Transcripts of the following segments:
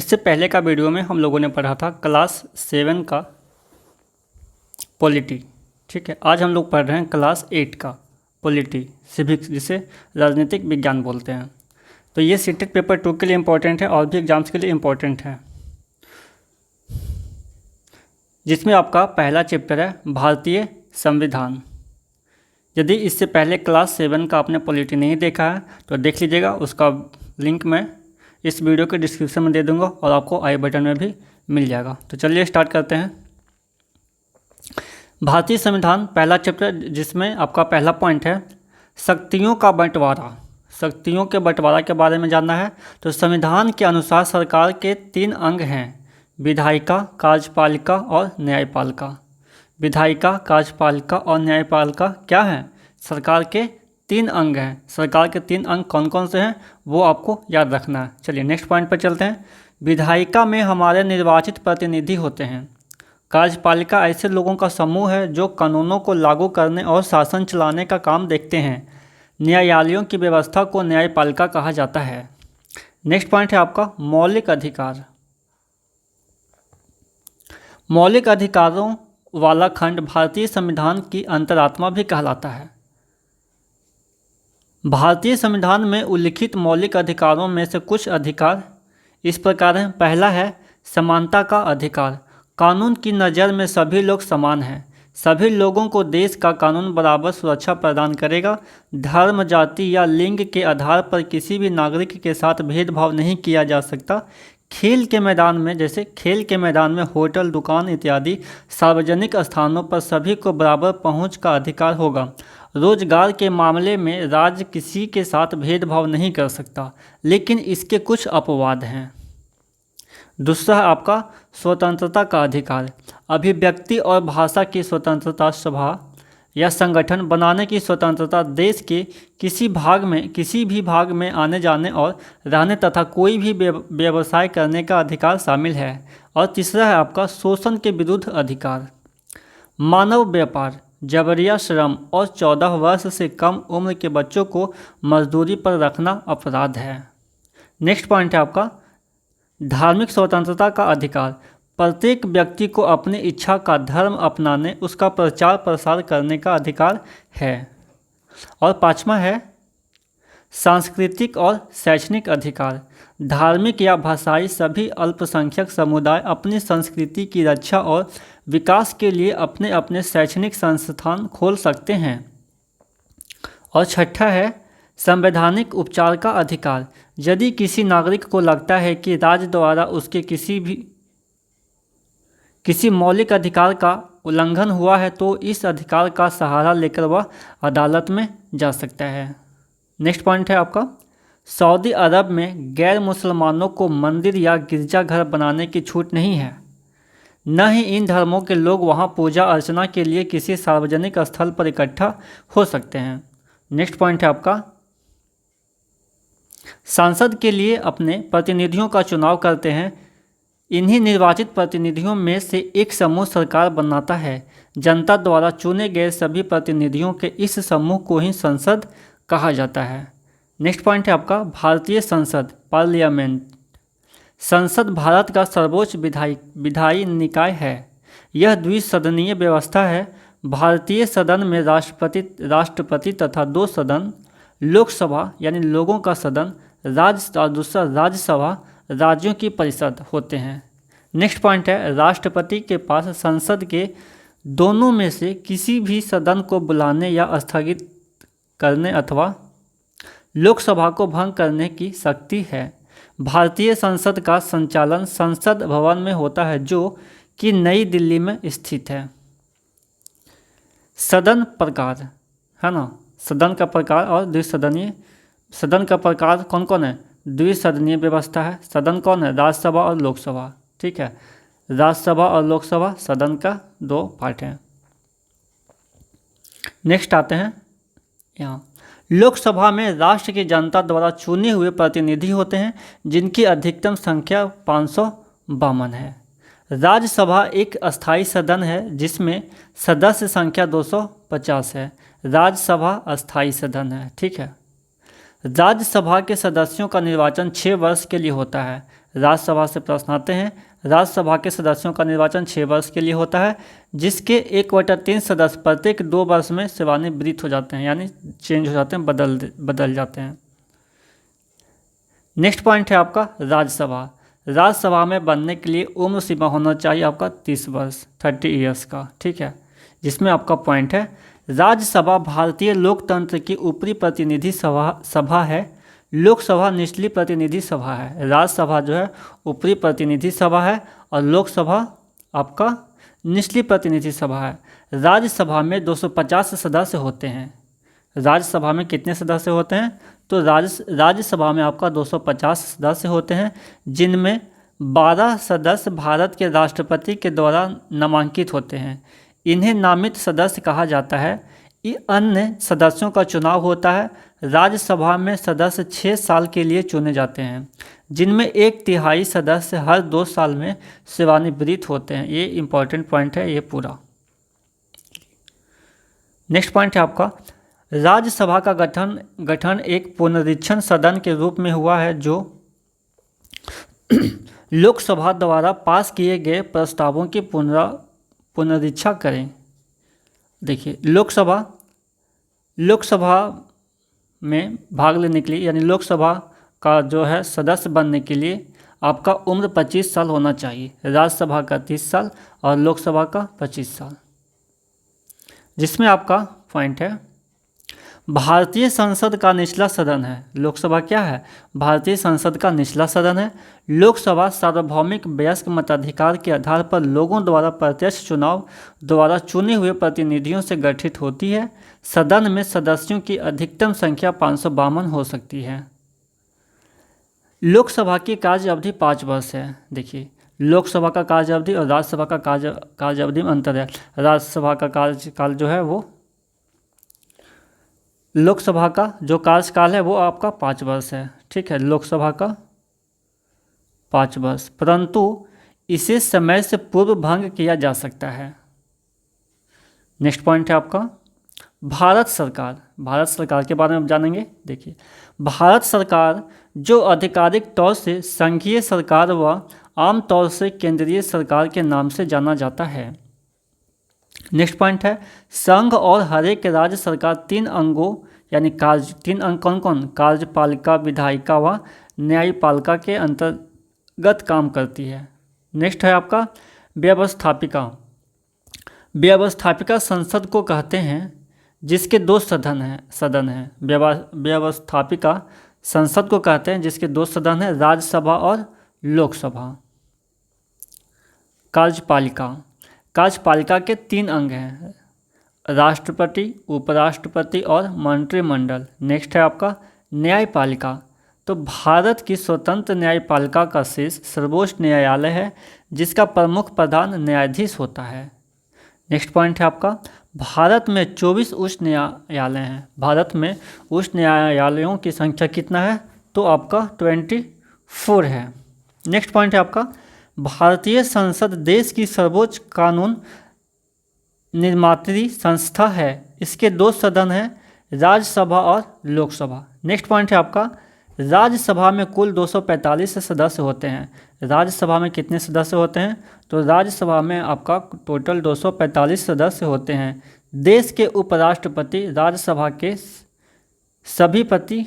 इससे पहले का वीडियो में हम लोगों ने पढ़ा था क्लास 7 का पॉलिटी। ठीक है, आज हम लोग पढ़ रहे हैं क्लास 8 का पॉलिटी सिविक्स, जिसे राजनीतिक विज्ञान बोलते हैं। तो ये सीटेट पेपर 2 के लिए इम्पोर्टेंट है और भी एग्जाम्स के लिए इम्पोर्टेंट है, जिसमें आपका पहला चैप्टर है भारतीय संविधान। यदि इससे पहले क्लास 7 का आपने पॉलिटी नहीं देखा है तो देख लीजिएगा, उसका लिंक मैं इस वीडियो के डिस्क्रिप्शन में दे दूंगा और आपको आई बटन में भी मिल जाएगा। तो चलिए स्टार्ट करते हैं। भारतीय संविधान पहला चैप्टर, जिसमें आपका पहला पॉइंट है शक्तियों का बंटवारा। शक्तियों के बंटवारा के बारे में जानना है। तो संविधान के अनुसार सरकार के 3 अंग हैं, विधायिका, कार्यपालिका और न्यायपालिका। विधायिका, कार्यपालिका और न्यायपालिका क्या हैं? सरकार के 3 अंग हैं। सरकार के 3 अंग कौन कौन से हैं वो आपको याद रखना है। चलिए नेक्स्ट पॉइंट पर चलते हैं। विधायिका में हमारे निर्वाचित प्रतिनिधि होते हैं। कार्यपालिका ऐसे लोगों का समूह है जो कानूनों को लागू करने और शासन चलाने का काम देखते हैं। न्यायालयों की व्यवस्था को न्यायपालिका कहा जाता है। नेक्स्ट पॉइंट है आपका मौलिक अधिकार। मौलिक अधिकारों वाला खंड भारतीय संविधान की अंतरात्मा भी कहलाता है। भारतीय संविधान में उल्लिखित मौलिक अधिकारों में से कुछ अधिकार इस प्रकार हैं। पहला है समानता का अधिकार। कानून की नज़र में सभी लोग समान हैं। सभी लोगों को देश का कानून बराबर सुरक्षा प्रदान करेगा। धर्म, जाति या लिंग के आधार पर किसी भी नागरिक के साथ भेदभाव नहीं किया जा सकता। खेल के मैदान में, जैसे खेल के मैदान में होटल, दुकान इत्यादि सार्वजनिक स्थानों पर सभी को बराबर पहुंच का अधिकार होगा। रोजगार के मामले में राज्य किसी के साथ भेदभाव नहीं कर सकता, लेकिन इसके कुछ अपवाद हैं। दूसरा है आपका स्वतंत्रता का अधिकार। अभिव्यक्ति और भाषा की स्वतंत्रता, सभा या संगठन बनाने की स्वतंत्रता, देश के किसी भी भाग में आने जाने और रहने तथा कोई भी व्यवसाय करने का अधिकार शामिल है। और तीसरा है आपका शोषण के विरुद्ध अधिकार। मानव व्यापार, जबरिया श्रम और 14 वर्ष से कम उम्र के बच्चों को मजदूरी पर रखना अपराध है। नेक्स्ट पॉइंट है आपका धार्मिक स्वतंत्रता का अधिकार। प्रत्येक व्यक्ति को अपनी इच्छा का धर्म अपनाने, उसका प्रचार प्रसार करने का अधिकार है। और पांचवा है सांस्कृतिक और शैक्षणिक अधिकार। धार्मिक या भाषाई सभी अल्पसंख्यक समुदाय अपनी संस्कृति की रक्षा और विकास के लिए अपने अपने शैक्षणिक संस्थान खोल सकते हैं। और छठा है संवैधानिक उपचार का अधिकार। यदि किसी नागरिक को लगता है कि राज्य द्वारा उसके किसी मौलिक अधिकार का उल्लंघन हुआ है तो इस अधिकार का सहारा लेकर वह अदालत में जा सकता है। नेक्स्ट पॉइंट है आपका सऊदी अरब में गैर मुसलमानों को मंदिर या गिरजाघर बनाने की छूट नहीं है। न ही इन धर्मों के लोग वहां पूजा अर्चना के लिए किसी सार्वजनिक स्थल पर इकट्ठा हो सकते हैं। नेक्स्ट पॉइंट है आपका सांसद के लिए अपने प्रतिनिधियों का चुनाव करते हैं। इन्हीं निर्वाचित प्रतिनिधियों में से एक समूह सरकार बनाता है। जनता द्वारा चुने गए सभी प्रतिनिधियों के इस समूह को ही संसद कहा जाता है। नेक्स्ट पॉइंट है आपका भारतीय संसद, पार्लियामेंट। संसद भारत का सर्वोच्च विधायी निकाय है। यह द्विसदनीय व्यवस्था है। भारतीय सदन में राष्ट्रपति तथा 2 सदन, लोकसभा यानी लोगों का सदन, दूसरा राज्यसभा, राज्यों की परिषद होते हैं। नेक्स्ट पॉइंट है राष्ट्रपति के पास संसद के दोनों में से किसी भी सदन को बुलाने या स्थगित करने अथवा लोकसभा को भंग करने की शक्ति है। भारतीय संसद का संचालन संसद भवन में होता है, जो कि नई दिल्ली में स्थित है। सदन प्रकार है ना, सदन का प्रकार और द्विसदनीय। सदन का प्रकार कौन कौन है? द्विसदनीय व्यवस्था है। सदन कौन है? राज्यसभा और लोकसभा। ठीक है, राज्यसभा और लोकसभा सदन का 2 पार्ट हैं। नेक्स्ट आते हैं यहाँ लोकसभा में राष्ट्र की जनता द्वारा चुने हुए प्रतिनिधि होते हैं, जिनकी अधिकतम संख्या 552 है। राज्यसभा एक अस्थायी सदन है जिसमें सदस्य संख्या 250 है। राज्यसभा अस्थायी सदन है। ठीक है, राज्यसभा के सदस्यों का निर्वाचन 6 वर्ष के लिए होता है। राज्यसभा से प्रश्न आते हैं। राज्यसभा के सदस्यों का निर्वाचन 6 वर्ष के लिए होता है, जिसके 1/3 सदस्य प्रत्येक 2 वर्ष में सेवानिवृत्त हो जाते हैं, यानी चेंज हो जाते हैं, बदल जाते हैं। नेक्स्ट पॉइंट है आपका राज्यसभा। राज्यसभा में बनने के लिए उम्र सीमा होना चाहिए आपका 30 वर्ष, 30 ईयर्स का, ठीक है। जिसमें आपका पॉइंट है राज्यसभा भारतीय लोकतंत्र की ऊपरी प्रतिनिधि सभा है, लोकसभा निचली प्रतिनिधि सभा है। राज्यसभा जो है ऊपरी प्रतिनिधि सभा है और लोकसभा आपका निचली प्रतिनिधि सभा है। राज्यसभा में 250 सदस्य होते हैं। राज्यसभा में कितने सदस्य होते हैं? तो राज्यसभा में आपका 250 सदस्य होते हैं, जिनमें 12 सदस्य भारत के राष्ट्रपति के द्वारा नामांकित होते हैं। इन्हें नामित सदस्य कहा जाता है। अन्य सदस्यों का चुनाव होता है। राज्यसभा में सदस्य 6 साल के लिए चुने जाते हैं, जिनमें 1/3 सदस्य हर 2 साल में सेवानिवृत्त होते हैं। ये इंपॉर्टेंट पॉइंट है ये पूरा। नेक्स्ट पॉइंट है आपका राज्यसभा का गठन एक पुनरीक्षण सदन के रूप में हुआ है, जो लोकसभा द्वारा पास किए गए प्रस्तावों की पुनरीक्षा करें। देखिए लोकसभा में भाग लेने के लिए, यानी लोकसभा का जो है सदस्य बनने के लिए आपका उम्र 25 साल होना चाहिए। राज्यसभा का 30 साल और लोकसभा का 25 साल। जिसमें आपका पॉइंट है भारतीय संसद का निचला सदन है। लोकसभा क्या है? भारतीय संसद का निचला सदन है। लोकसभा सार्वभौमिक वयस्क मताधिकार के आधार पर लोगों द्वारा प्रत्यक्ष चुनाव द्वारा चुने हुए प्रतिनिधियों से गठित होती है। सदन में सदस्यों की अधिकतम संख्या 552 हो सकती है। लोकसभा की कार्य अवधि 5 वर्ष है। देखिए लोकसभा का कार्य अवधि और राज्यसभा का कार्य अवधि में अंतर है। राज्यसभा का कार्यकाल जो है वो, लोकसभा का जो कार्यकाल है वो आपका 5 वर्ष है, ठीक है। लोकसभा का 5 वर्ष, परंतु इसे समय से पूर्व भंग किया जा सकता है। नेक्स्ट पॉइंट है आपका भारत सरकार। भारत सरकार के बारे में हम जानेंगे। देखिए भारत सरकार जो आधिकारिक तौर से संघीय सरकार व आमतौर से केंद्रीय सरकार के नाम से जाना जाता है। नेक्स्ट पॉइंट है संघ और हर एक राज्य सरकार 3 अंगों यानी 3 अंग कौन कौन? कार्यपालिका, विधायिका व न्यायपालिका के अंतर्गत काम करती है। नेक्स्ट है आपका व्यवस्थापिका। व्यवस्थापिका संसद को कहते हैं जिसके 2 सदन हैं। व्यवस्थापिका संसद को कहते हैं जिसके 2 सदन हैं, राज्यसभा और लोकसभा। कार्यपालिका के 3 अंग हैं, राष्ट्रपति, उपराष्ट्रपति और मंत्रिमंडल। नेक्स्ट है आपका न्यायपालिका। तो भारत की स्वतंत्र न्यायपालिका का शीर्ष सर्वोच्च न्यायालय है, जिसका प्रमुख प्रधान न्यायाधीश होता है। नेक्स्ट पॉइंट है आपका भारत में 24 उच्च न्यायालय हैं। भारत में उच्च न्यायालयों की संख्या कितना है? तो आपका 24 है। नेक्स्ट पॉइंट है आपका भारतीय संसद देश की सर्वोच्च कानून निर्मात्री संस्था है। इसके 2 सदन हैं, राज्यसभा और लोकसभा। नेक्स्ट पॉइंट है आपका राज्यसभा में कुल 245 सदस्य होते हैं। राज्यसभा में कितने सदस्य होते हैं? तो राज्यसभा में आपका टोटल 245 सदस्य होते हैं। देश के उपराष्ट्रपति राज्यसभा के सभी पति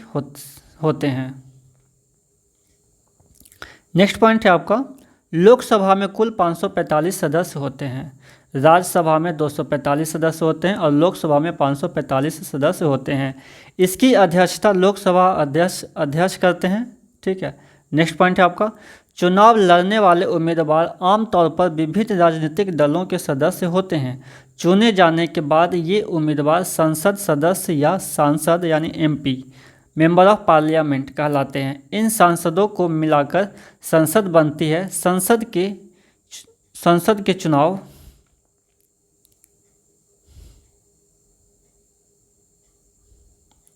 होते हैं। नेक्स्ट पॉइंट है आपका लोकसभा में कुल 545 सदस्य होते हैं। राज्यसभा में 245 सदस्य होते हैं और लोकसभा में 545 सदस्य होते हैं। इसकी अध्यक्षता लोकसभा अध्यक्ष करते हैं, ठीक है। नेक्स्ट पॉइंट है आपका चुनाव लड़ने वाले उम्मीदवार आमतौर पर विभिन्न राजनीतिक दलों के सदस्य होते हैं। चुने जाने के बाद ये उम्मीदवार संसद सदस्य या सांसद यानी MP, मेंबर ऑफ पार्लियामेंट कहलाते हैं। इन सांसदों को मिलाकर संसद बनती है। संसद के चुनाव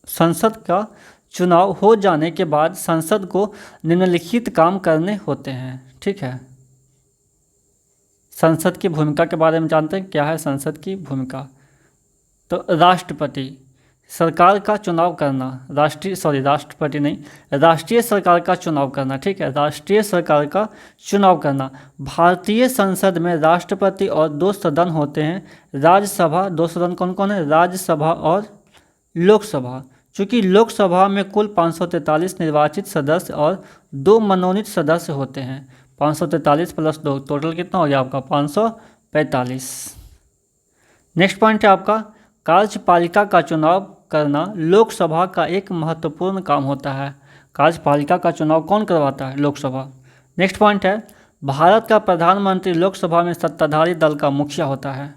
संसद का चुनाव हो जाने के बाद संसद को निम्नलिखित काम करने होते हैं, ठीक है। संसद की भूमिका के बारे में जानते हैं, क्या है संसद की भूमिका? तो राष्ट्रपति सरकार का चुनाव करना, राष्ट्रपति नहीं, राष्ट्रीय सरकार का चुनाव करना, ठीक है, राष्ट्रीय सरकार का चुनाव करना। भारतीय संसद में राष्ट्रपति और 2 सदन होते हैं। राज्यसभा 2 सदन कौन कौन है? राज्यसभा और लोकसभा। चूँकि लोकसभा में कुल 543 निर्वाचित सदस्य और 2 मनोनीत सदस्य होते हैं। 543 प्लस 2 टोटल कितना हो गया आपका? 545। नेक्स्ट पॉइंट है आपका, कार्यपालिका का चुनाव करना लोकसभा का एक महत्वपूर्ण काम होता है। कार्यपालिका का चुनाव कौन करवाता है? लोकसभा। नेक्स्ट पॉइंट है, भारत का प्रधानमंत्री लोकसभा में सत्ताधारी दल का मुखिया होता है।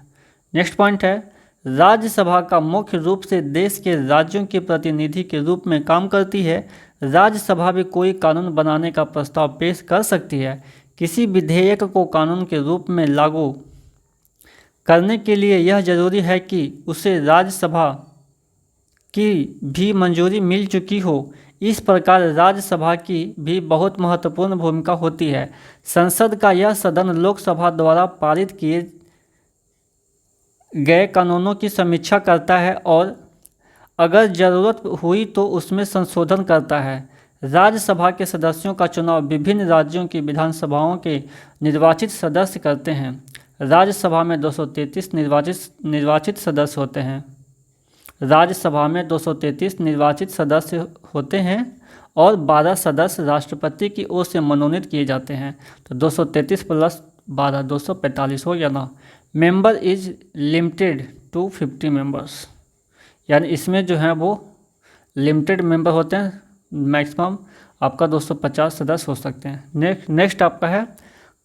नेक्स्ट पॉइंट है, राज्यसभा का मुख्य रूप से देश के राज्यों के प्रतिनिधि के रूप में काम करती है। राज्यसभा भी कोई कानून बनाने का प्रस्ताव पेश कर सकती है। किसी विधेयक को कानून के रूप में लागू करने के लिए यह जरूरी है कि उसे राज्यसभा की भी मंजूरी मिल चुकी हो। इस प्रकार राज्यसभा की भी बहुत महत्वपूर्ण भूमिका होती है। संसद का यह सदन लोकसभा द्वारा पारित किए गए कानूनों की समीक्षा करता है और अगर ज़रूरत हुई तो उसमें संशोधन करता है। राज्यसभा के सदस्यों का चुनाव विभिन्न राज्यों की विधानसभाओं के निर्वाचित सदस्य करते हैं। राज्यसभा में 233 निर्वाचित सदस्य होते हैं। राज्यसभा में 233 निर्वाचित सदस्य होते हैं और 12 सदस्य राष्ट्रपति की ओर से मनोनीत किए जाते हैं। तो 233 प्लस 12 245 हो गया ना। Member is limited to 50 members, यानी इसमें जो है वो लिमिटेड मेंबर होते हैं, मैक्सिमम आपका 250 सदस्य हो सकते हैं। नेक्स्ट आपका है,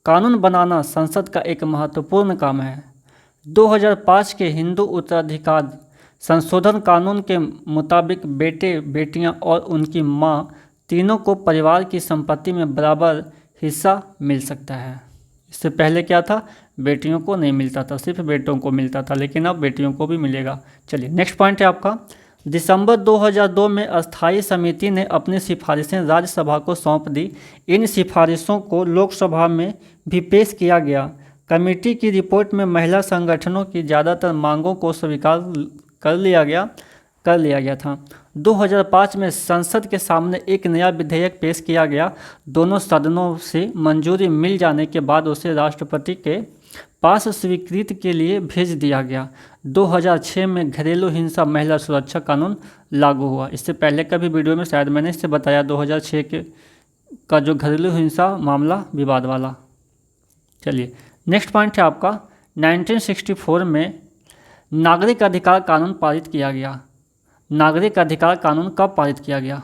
कानून बनाना संसद का एक महत्वपूर्ण काम है। 2005 के हिंदू उत्तराधिकार संशोधन कानून के मुताबिक बेटे, बेटियां और उनकी मां तीनों को परिवार की संपत्ति में बराबर हिस्सा मिल सकता है। इससे पहले क्या था? बेटियों को नहीं मिलता था, सिर्फ बेटों को मिलता था, लेकिन अब बेटियों को भी मिलेगा। चलिए नेक्स्ट पॉइंट है आपका, दिसंबर 2002 में अस्थायी समिति ने अपनी सिफारिशें राज्यसभा को सौंप दी। इन सिफारिशों को लोकसभा में भी पेश किया गया। कमेटी की रिपोर्ट में महिला संगठनों की ज़्यादातर मांगों को स्वीकार कर लिया गया था। 2005 में संसद के सामने एक नया विधेयक पेश किया गया। दोनों सदनों से मंजूरी मिल जाने के बाद उसे राष्ट्रपति के पास स्वीकृति के लिए भेज दिया गया। 2006 में घरेलू हिंसा महिला सुरक्षा कानून लागू हुआ। इससे पहले का भी वीडियो में शायद मैंने इससे बताया 2006 का जो घरेलू हिंसा मामला विवाद वाला। चलिए नेक्स्ट पॉइंट है आपका, 1964 में नागरिक अधिकार कानून पारित किया गया। नागरिक अधिकार कानून कब पारित किया गया?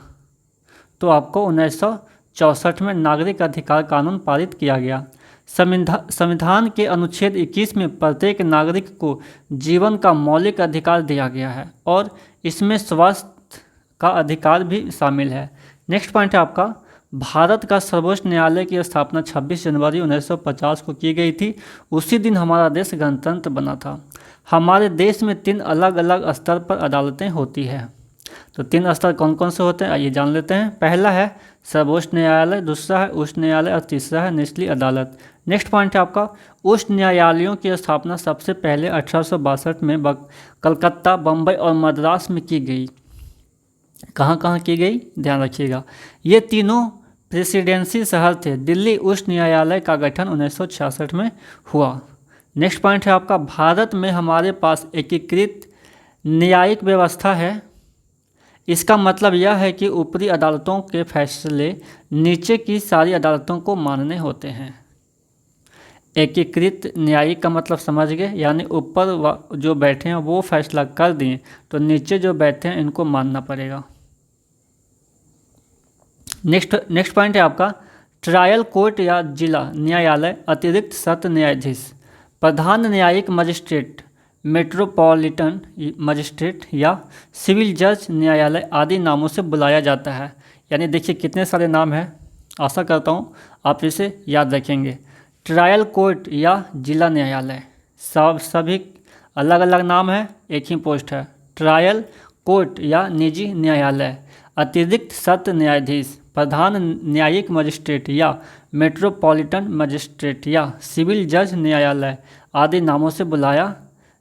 तो आपको 1964 में नागरिक अधिकार कानून पारित किया गया। संविधान के अनुच्छेद 21 में प्रत्येक नागरिक को जीवन का मौलिक अधिकार दिया गया है और इसमें स्वास्थ्य का अधिकार भी शामिल है। नेक्स्ट पॉइंट है आपका, भारत का सर्वोच्च न्यायालय की स्थापना 26 जनवरी 1950 को की गई थी। उसी दिन हमारा देश गणतंत्र बना था। हमारे देश में 3 अलग अलग स्तर पर अदालतें होती हैं। तो 3 स्तर कौन कौन से होते हैं आइए जान लेते हैं। पहला है सर्वोच्च न्यायालय, दूसरा है उच्च न्यायालय और तीसरा है निचली अदालत। नेक्स्ट पॉइंट है आपका, उच्च न्यायालयों की स्थापना सबसे पहले 1862 में कलकत्ता, बम्बई और मद्रास में की गई। कहाँ कहाँ की गई ध्यान रखिएगा। ये तीनों प्रेसिडेंसी शहर थे। दिल्ली उच्च न्यायालय का गठन 1966 में हुआ। नेक्स्ट पॉइंट है आपका, भारत में हमारे पास एकीकृत न्यायिक व्यवस्था है। इसका मतलब यह है कि ऊपरी अदालतों के फैसले नीचे की सारी अदालतों को मानने होते हैं। एकीकृत न्यायिक का मतलब समझ गए, यानी ऊपर जो बैठे हैं वो फैसला कर दिए तो नीचे जो बैठे हैं इनको मानना पड़ेगा। नेक्स्ट पॉइंट है आपका, ट्रायल कोर्ट या जिला न्यायालय, अतिरिक्त सत्र न्यायाधीश, प्रधान न्यायिक मजिस्ट्रेट, मेट्रोपॉलिटन मजिस्ट्रेट या सिविल जज न्यायालय आदि नामों से बुलाया जाता है। यानी देखिए कितने सारे नाम हैं, आशा करता हूँ आप इसे याद रखेंगे। ट्रायल कोर्ट या जिला न्यायालय सभी अलग अलग नाम है, एक ही पोस्ट है। ट्रायल कोर्ट या निजी न्यायालय, अतिरिक्त सत्र न्यायाधीश, प्रधान न्यायिक मजिस्ट्रेट या मेट्रोपॉलिटन मजिस्ट्रेट या सिविल जज न्यायालय आदि नामों से बुलाया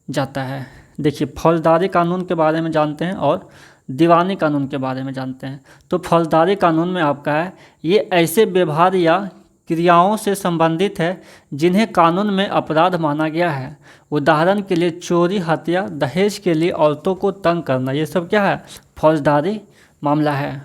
जाता है। देखिए, फौजदारी कानून के बारे में जानते हैं और दीवानी कानून के बारे में जानते हैं। तो फौजदारी कानून में आपका है, ये ऐसे व्यवहार या क्रियाओं से संबंधित है जिन्हें कानून में अपराध माना गया है। उदाहरण के लिए चोरी, हत्या, दहेज के लिए औरतों को तंग करना, ये सब क्या है, फौजदारी मामला है।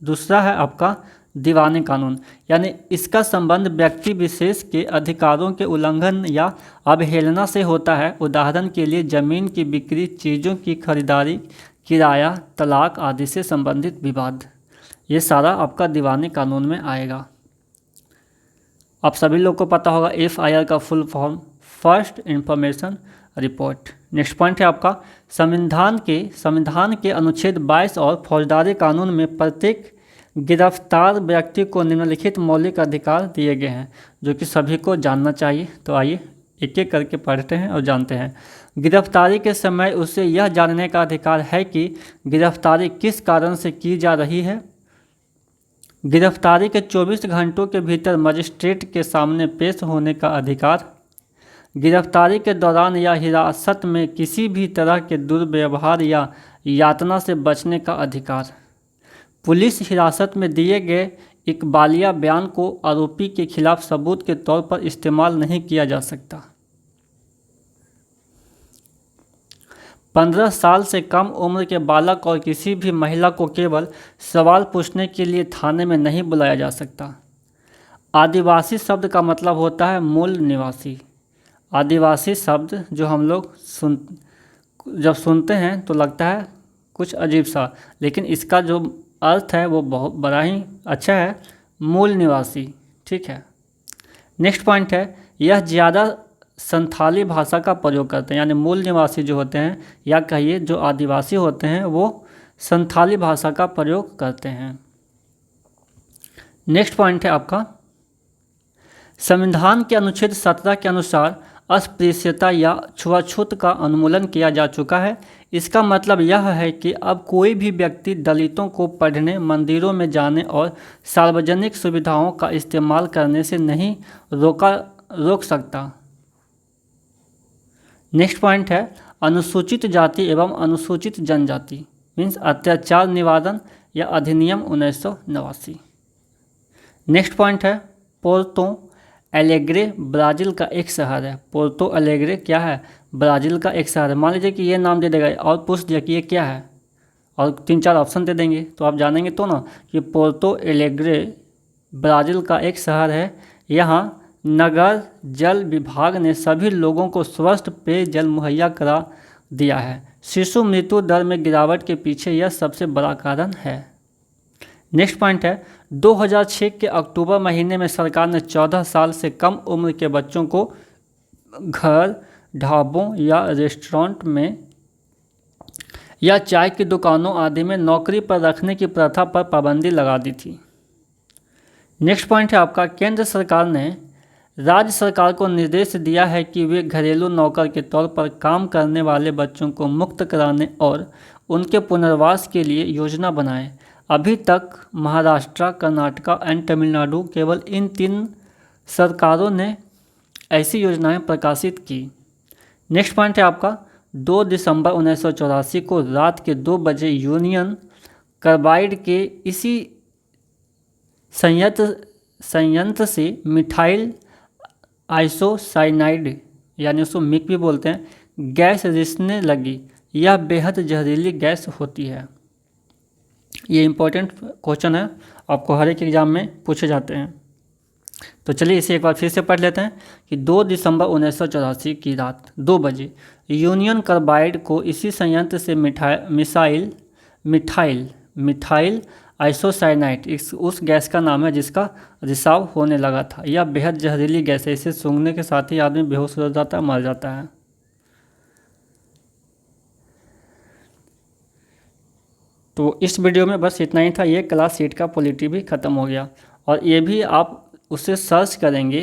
दूसरा है आपका दीवानी कानून, यानी इसका संबंध व्यक्ति विशेष के अधिकारों के उल्लंघन या अवहेलना से होता है। उदाहरण के लिए ज़मीन की बिक्री, चीज़ों की खरीदारी, किराया, तलाक आदि से संबंधित विवाद, ये सारा आपका दीवानी कानून में आएगा। आप सभी लोग को पता होगा FIR का full form first information report. Next point है आपका संविधान के अनुच्छेद 22 और फौजदारी कानून में प्रत्येक गिरफ्तार व्यक्ति को निम्नलिखित मौलिक अधिकार दिए गए हैं, जो कि सभी को जानना चाहिए। तो आइए एक एक करके पढ़ते हैं और जानते हैं। गिरफ्तारी के समय उसे यह जानने का अधिकार है कि गिरफ्तारी किस कारण से की जा रही है। गिरफ्तारी के 24 घंटों के भीतर मजिस्ट्रेट के सामने पेश होने का अधिकार। गिरफ्तारी के दौरान या हिरासत में किसी भी तरह के दुर्व्यवहार या यातना से बचने का अधिकार। पुलिस हिरासत में दिए गए इकबालिया बयान को आरोपी के खिलाफ सबूत के तौर पर इस्तेमाल नहीं किया जा सकता। 15 साल से कम उम्र के बालक और किसी भी महिला को केवल सवाल पूछने के लिए थाने में नहीं बुलाया जा सकता। आदिवासी शब्द का मतलब होता है मूल निवासी। आदिवासी शब्द जो हम लोग जब सुनते हैं तो लगता है कुछ अजीब सा, लेकिन इसका जो अर्थ है वो बहुत बड़ा ही अच्छा है, मूल निवासी। ठीक है। नेक्स्ट पॉइंट है, यह ज़्यादा संथाली भाषा का प्रयोग करते हैं, यानी मूल निवासी जो होते हैं या कहिए जो आदिवासी होते हैं वो संथाली भाषा का प्रयोग करते हैं। नेक्स्ट पॉइंट है आपका संविधान के अनुच्छेद 17 के अनुसार अस्पृश्यता या छुआछूत का उन्मूलन किया जा चुका है। इसका मतलब यह है कि अब कोई भी व्यक्ति दलितों को पढ़ने, मंदिरों में जाने और सार्वजनिक सुविधाओं का इस्तेमाल करने से नहीं रोक सकता। नेक्स्ट पॉइंट है अनुसूचित जाति एवं अनुसूचित जनजाति मीन्स अत्याचार निवारण या अधिनियम 1989। नेक्स्ट पॉइंट है पोर्तो एलेग्रे ब्राज़ील का एक शहर है। पोर्तो एलेग्रे क्या है, ब्राज़ील का एक शहर है। मान लीजिए कि ये नाम दे देगा और पूछ दिया कि ये क्या है और 3-4 ऑप्शन दे देंगे तो आप जानेंगे तो ना कि पोर्तो एलेग्रे ब्राज़ील का एक शहर है। यहाँ नगर जल विभाग ने सभी लोगों को स्वच्छ पेयजल मुहैया करा दिया है। शिशु मृत्यु दर में गिरावट के पीछे यह सबसे बड़ा कारण है। नेक्स्ट पॉइंट है 2006 के अक्टूबर महीने में सरकार ने 14 साल से कम उम्र के बच्चों को घर, ढाबों या रेस्टोरेंट में या चाय की दुकानों आदि में नौकरी पर रखने की प्रथा पर पाबंदी लगा दी थी। नेक्स्ट पॉइंट है आपका केंद्र सरकार ने राज्य सरकार को निर्देश दिया है कि वे घरेलू नौकर के तौर पर काम करने वाले बच्चों को मुक्त कराने और उनके पुनर्वास के लिए योजना बनाएं। अभी तक महाराष्ट्र, कर्नाटका एंड तमिलनाडु केवल इन 3 सरकारों ने ऐसी योजनाएं प्रकाशित की। नेक्स्ट पॉइंट है आपका 2 दिसंबर 1984 को रात के 2 बजे यूनियन कार्बाइड के इसी संयंत्र से मिथाइल आइसोसाइनाइड यानी उसको मिक भी बोलते हैं, गैस रिसने लगी। यह बेहद जहरीली गैस होती है। ये इम्पोर्टेंट क्वेश्चन है, आपको हर एक एग्जाम में पूछे जाते हैं। तो चलिए इसे एक बार फिर से पढ़ लेते हैं कि 2 दिसंबर 1984 की रात 2 बजे यूनियन कार्बाइड को इसी संयंत्र से मिथाइल आइसोसाइनाइड उस गैस का नाम है जिसका रिसाव होने लगा था। यह बेहद जहरीली गैस है, इसे सूंघने के साथ ही आदमी बेहोश हो जाता है, मर जाता है। तो इस वीडियो में बस इतना ही था। ये क्लास 8 का पॉलिटी भी ख़त्म हो गया और ये भी आप उससे सर्च करेंगे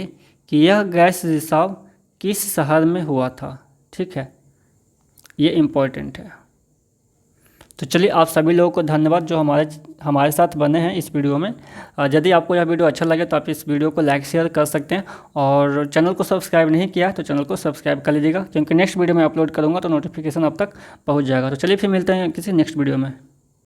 कि यह गैस रिसाव किस शहर में हुआ था। ठीक है, ये इम्पोर्टेंट है। तो चलिए आप सभी लोगों को धन्यवाद जो हमारे साथ बने हैं इस वीडियो में। यदि आपको यह वीडियो अच्छा लगे तो आप इस वीडियो को लाइक शेयर कर सकते हैं, और चैनल को सब्सक्राइब नहीं किया तो चैनल को सब्सक्राइब कर लीजिएगा, क्योंकि नेक्स्ट वीडियो में अपलोड करूँगा तो नोटिफिकेशन आप तक पहुँच जाएगा। तो चलिए फिर मिलते हैं किसी नेक्स्ट वीडियो में।